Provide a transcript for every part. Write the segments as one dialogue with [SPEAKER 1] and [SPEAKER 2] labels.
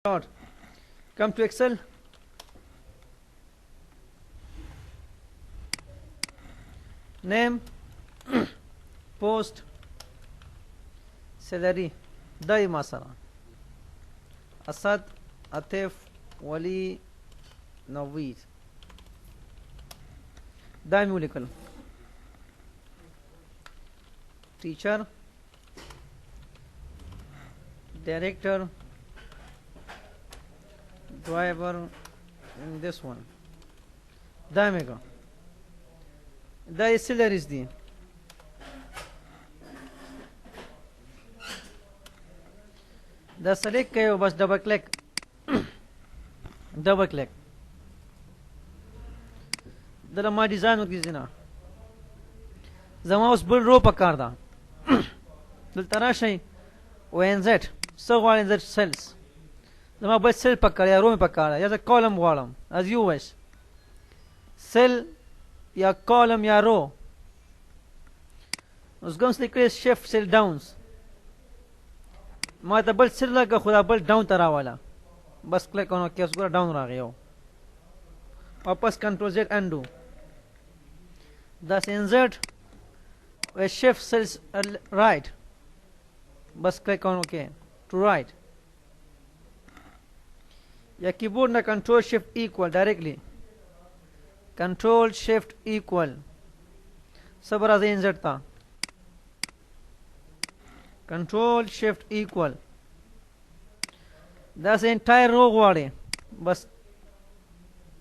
[SPEAKER 1] Not. Come to Excel. Name, post, salary. داي مثلا أسد عطيف ولي نويد داي موليكل teacher, director, driver, and this one دايميكا داي salaries دي دا سلیکٹ کئ بس ډبل کلیک ډبل کلیک دله ما ډیزاین وکړي زنه زما اوس بل رو پکار ده دلته راشئ وین زیډ څه غواړئ زیډ سیلز زما بل سیل پکار یا رو مې پکار ده یا زه کالم غواړم از یو ویس سیل یا کالم یا رو اوس کوم سلیکټ کړئ شیفټ سیل ډاونز ما ته بل سر لګه خو دا بل ډاون ته راواله بس کلیک ونه کې اوس ګوره ډاون راغی یو واپس کنټرول زیډ انډو داسې انزرټ و شیفټ سیلز رائټ بس کلیک ونه کې ټو رائټ یا کیبورډ نه کنټرول شیفټ ایکوال ډایرکټلی کنټرول شیفټ ایکوال صبر راځي انزرټ ته Control Shift equal. That's the entire row غواړي بس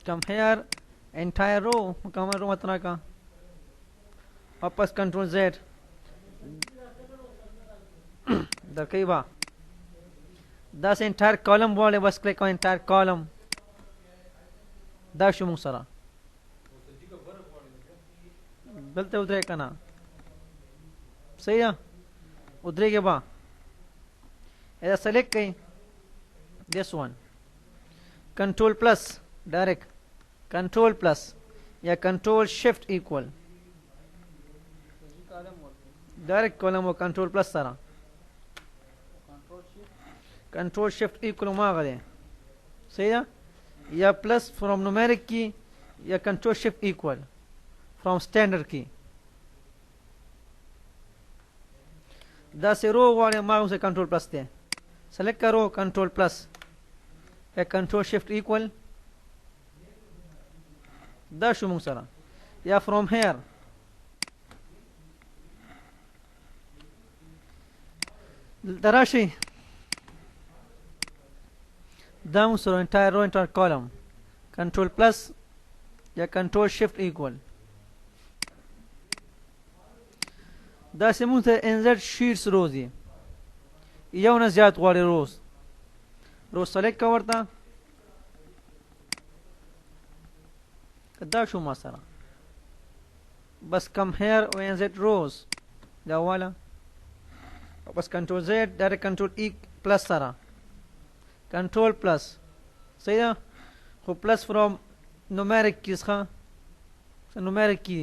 [SPEAKER 1] come here entire row کومه رو متنا کا واپس Control Z درکې با that's the entire column غواړي بس click on entire column دا شو موږ سره دلته ودرې کنه صحیح ده ودرېږه با اذا select کئ this one control plus direct control plus یا control shift equal direct column او control plus سره control shift equal ما غره صحیح ده یا plus from numeric key یا control shift equal from standard key دا سے رو والے ماؤس سے کنٹرول پلس تے سلیکٹ کرو کنٹرول پلس یا کنٹرول شفٹ ایکول دا شو موږ سره یا فرام هیر دراشي دا موږ سره انټایر رو انټایر کالم کنټرول پلس یا کنټرول شفٹ ایکول دا سمون ته انزرټ شیټس روز دی یو نه زیات غواړي روز سلیکټ کا ورته دا شو ما سره بس کم هیر او انزرټ روز دا والا بس کنټرول زد ډایرکټ کنټرول ای پلس سره کنټرول پلس صحیح ده خو پلس فرام نومریک کیز ښه نومریک کی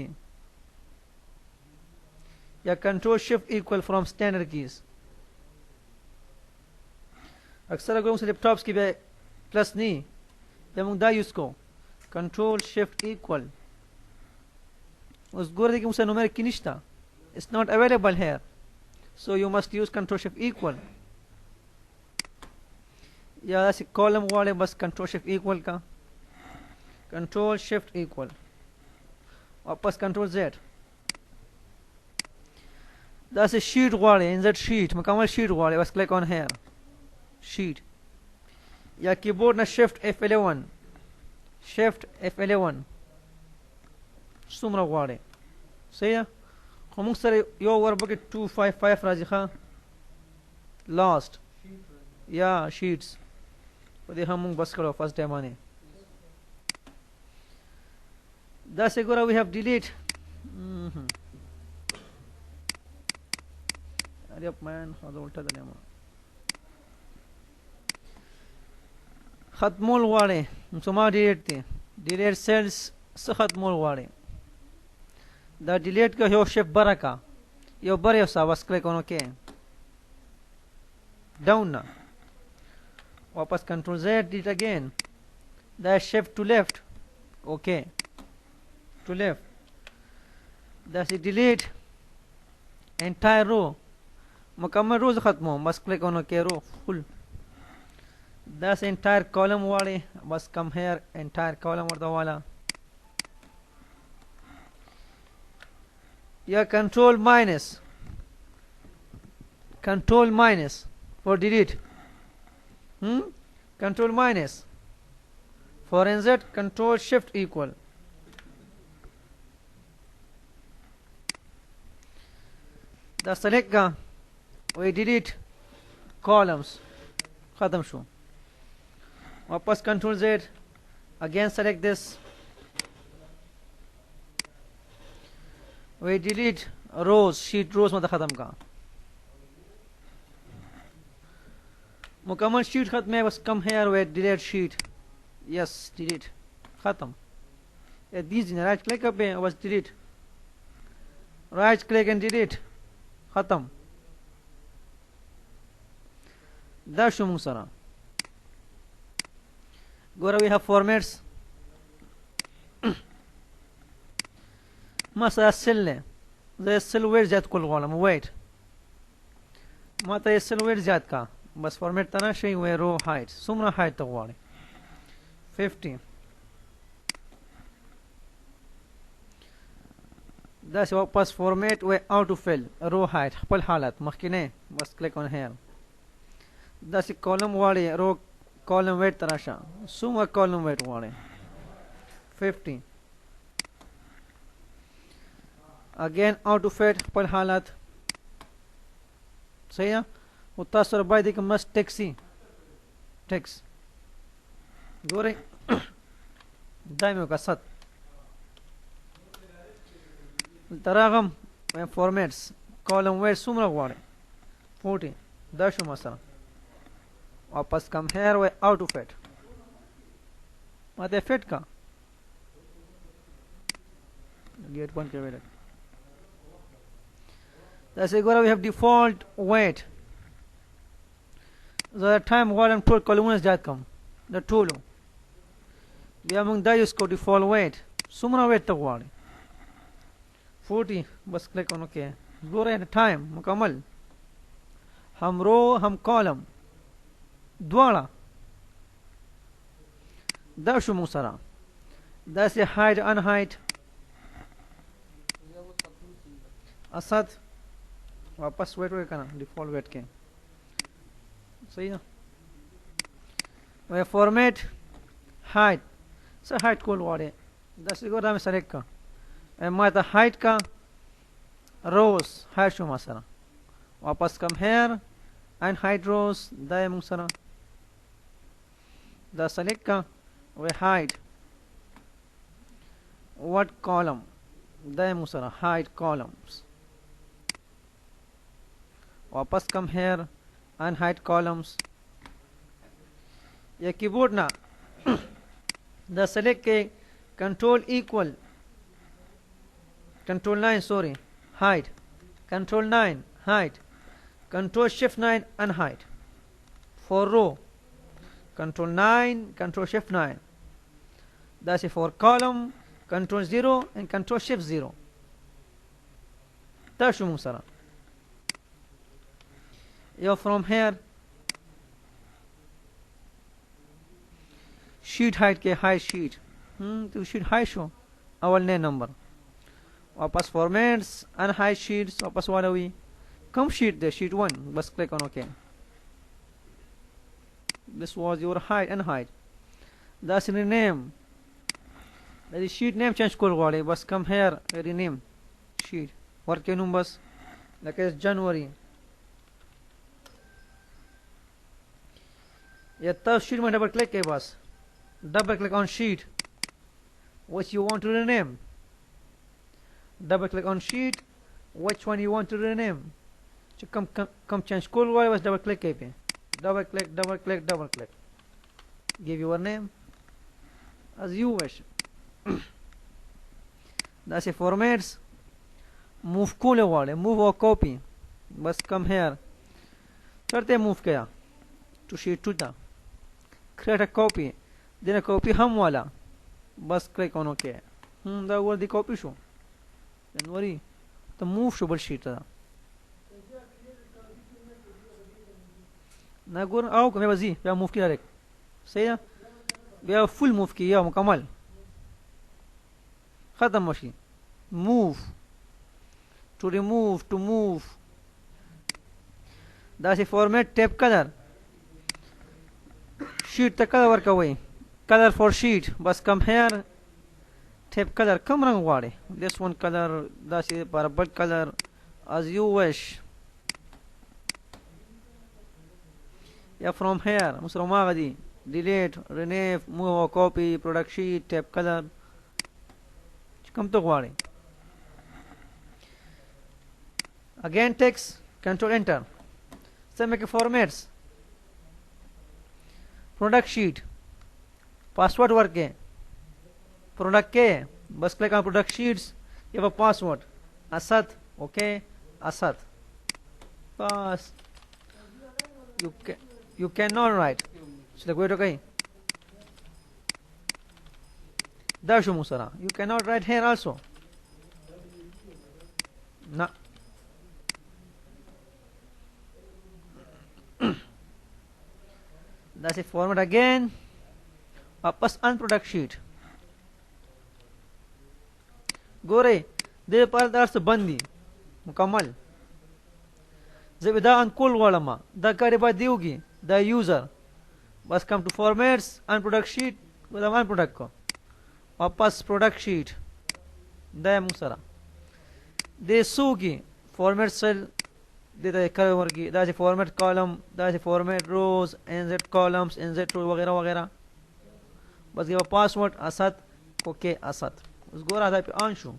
[SPEAKER 1] یا کنٹرول شفٹ ایکول فرام اسٹینڈرڈ کیز اکثر اگر سے لیپ ٹاپس کی پلس نہیں یا موږ دا یوز کو کنٹرول شفٹ ایکول اوس ګوره دې کې موږ سره نومریک کی نشته it's not available here so you must use control shift equal یا داسې کالم غواړئ بس کنټرول شفٹ ایکول کا کنټرول شفٹ ایکول واپس کنټرول زیډ دا سے شیٹ غواړي انزرټ شیٹ مکمل شیٹ غواړي بس کلیک آن هیر شیٹ یا کیبورډ نه شفٹ F11 شفٹ F11 څومره غواړي صحیح ده خو موږ سره یو وربکې 255 راځي ښه لاست یا شیټس په دې هم موږ بس کړو فرست ټایم باندې دا سے ګوره we have delete ارے مان هذا الټا دلې ما ختمول غواړي مسما ډیلیټ ته ډیلیټ سیلز څه ختمول غواړي دا ډیلیټ کا یو شیفټ برکا یو بر یو سا بس کلیک ونه کې ډاون نه वापस control Z delete again that shift to left okay to left that's delete entire row मुकम्मल rows खत्म हो बस click on okay row full that's entire column वाले बस come here entire column वाला या control minus for delete control minus for NZ control shift equal the select का we delete columns खत्म शो वापस control Z again select this we delete rows sheet rows मतलब खत्म का मुकम्मल शीट खत्म है बस कम है वे डिलीट शीट यस डिलीट खत्म दीजिए राइट क्लिक पे बस delete right click and delete खत्म दाशु मुसरा गोरा वी हैव फॉर्मेट्स مثلا السلة زي السلوير زاد كل غولم ويت متى السلوير زاد का बस फॉर्मेट तना شيء وين رو हाइट सुमरा हाइट तगवाले 50 ده سواء بس فورمات و auto fill رو height خپل حالت مخکینه بس click on here ده سی column والی رو column weight تراشه سوما column weight والی 50 again auto fill خپل حالت صحیح ہے وتاثر باید که مس ټیکسی ټیکس ګورئ دایمه کا 7 تراغم فورماتس column weight څومره غواړي 40 دا شو مثلا واپس کم هیر و auto fit ماته fit کا get one के weight that's it we have default weight the time غواړم ټول columns زیات کم د ټولو بیا موږ دا یوز کو default weight څومره weight ته غواړي 40 बस click on okay go रहे टाइम मुकम्मल हम रो हम कॉलम द्वारा दा शो मुसरा दा से हाइड अनहाइड असद वापस वेट वे करना डिफॉल्ट वेट के सही है वे फॉर्मेट हाइड से हाइड कोल वाले दा से गोरा में सेलेक्ट का ماذا height का rows height شو مثلا واپس come here and height rows دا مثلا دا select का و height what column دا مثلا height columns واپس come here and height columns ये कीबोर्ड ना دا select के control equal control 9 sorry height control 9 height control shift 9 unheight for row control 9 control shift 9 that's it for column control 0 and control shift 0 ده شو مثلا you from here sheet height के height sheet तो sheet height show अवल ने नंबर वापस formats unhide sheets वापस वाला हुई कम शीट दे शीट 1 बस click on okay this was your height and height that's rename the sheet name change कर वाले बस come here rename sheet work के numbers like is January ये तब sheet में डबल क्लिक के बस double click on sheet which you want to rename double click on sheet which one you want to rename so come change school why was double click पे double click give your name as you wish that's it formats move cool वाले move or copy बस come here करते move किया to sheet 2 था create a copy then a copy هم والا بس click on OK دا ور دی copy شو جنوري ته move شو بل شیټ ته نه ګور او کومه وزي بیا move کی ډایرکټ صحیح ده بیا full move کی یا مکمل ختم مشي move to remove to move دا سي format tab color sheet ته color ورکوي color for sheet بس come here tab color کم رنگ غواړي this one color دا سي purple color as you wish یا from here مسره ما غدي delete rename move or copy product sheet tab color کم ته غواړي again text control enter so make formats product sheet password work product के बस click on product sheets you have a password Asad okay Asad pass you cannot write select wait okay dashu musara you cannot write here also no that's a format again वापस unproduct sheet गोरे दे पर दर्स बंदी मुकम्मल जब दा अनकुल वाला दा करे बाद दियोगी दा यूजर बस come to formats unproduct sheet वदा unproduct को वापस प्रोडक्ट शीट दा मुसरा दे सूगी फॉर्मेट सेल देता कवर की दा से फॉर्मेट कॉलम दा से format rows nz columns nz row वगैरह वगैरह बस ये पासवर्ड असद ओके असद उस गोरा था पे आंशु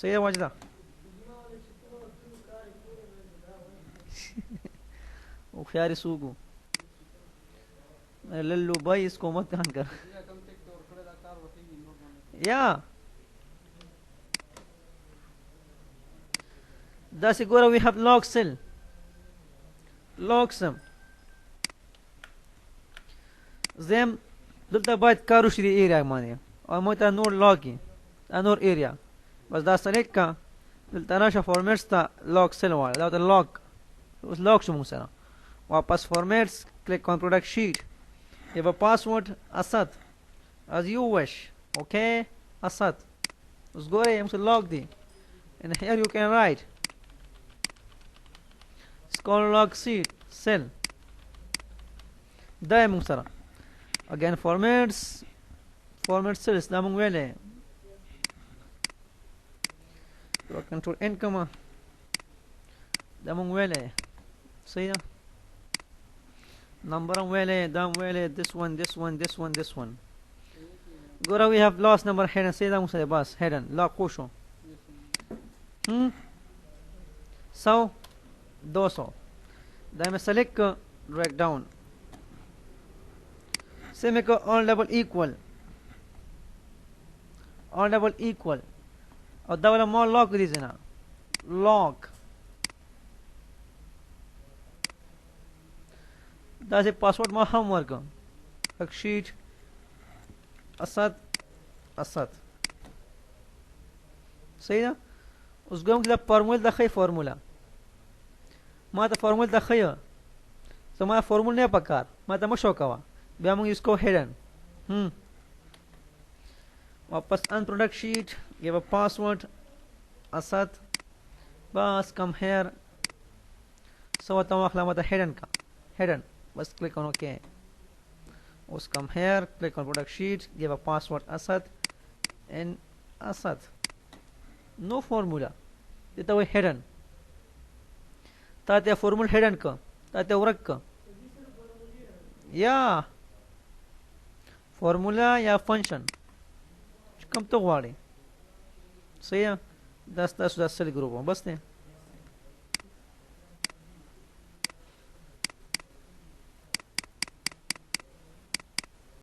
[SPEAKER 1] सही है वाजदा वो ख्यारी सूगू लल्लू भाई इसको मत ध्यान कर या that's it we have log cell log sum them دلته باید کارو شری ایریا معنی او مو ته نور لاګي نور ایریا بس دا سلیکټ کا دلته راشه فورمټس ته log cell وای دا ته log اوس log شو موږ سره واپس فورمټس click on product sheet you have a password Asad as you wish okay Asad اوس ګوره یم څه log دی and here you can write call log sheet cell دا موږ سره again formats format cells دا موږ ویلې control n کما دا موږ ویلې صحیح ده number ویلې دا ویلې this one this one this one this one ګوره we have lost number hidden صحیح ده موږ سره بس hidden لا کوشو 100 200 then I select drag down say make all double equal और double more log दीजिए ना log that's a password more homework sheet Asad सही ना उस गम के फॉर्मूला दखई फॉर्मूला ما ته فارمول د خیا زما فارمول نه پکار ما ته مشو کوا بیا موږ اسکو هیډن واپس ان پروډکټ شیٹ give a password Asad بس come here سو ته واخلا ما ته هیډن کا هیډن بس click on OK اوس come here click on product sheet give a password Asad and Asad no formula دته وای هیډن تا ته فارمول هیډن کا تا ته ورک کا یا فارمولا یا فنکشن کم تو غواړي صحیح ده تاسو د اصل ګروپ بس نه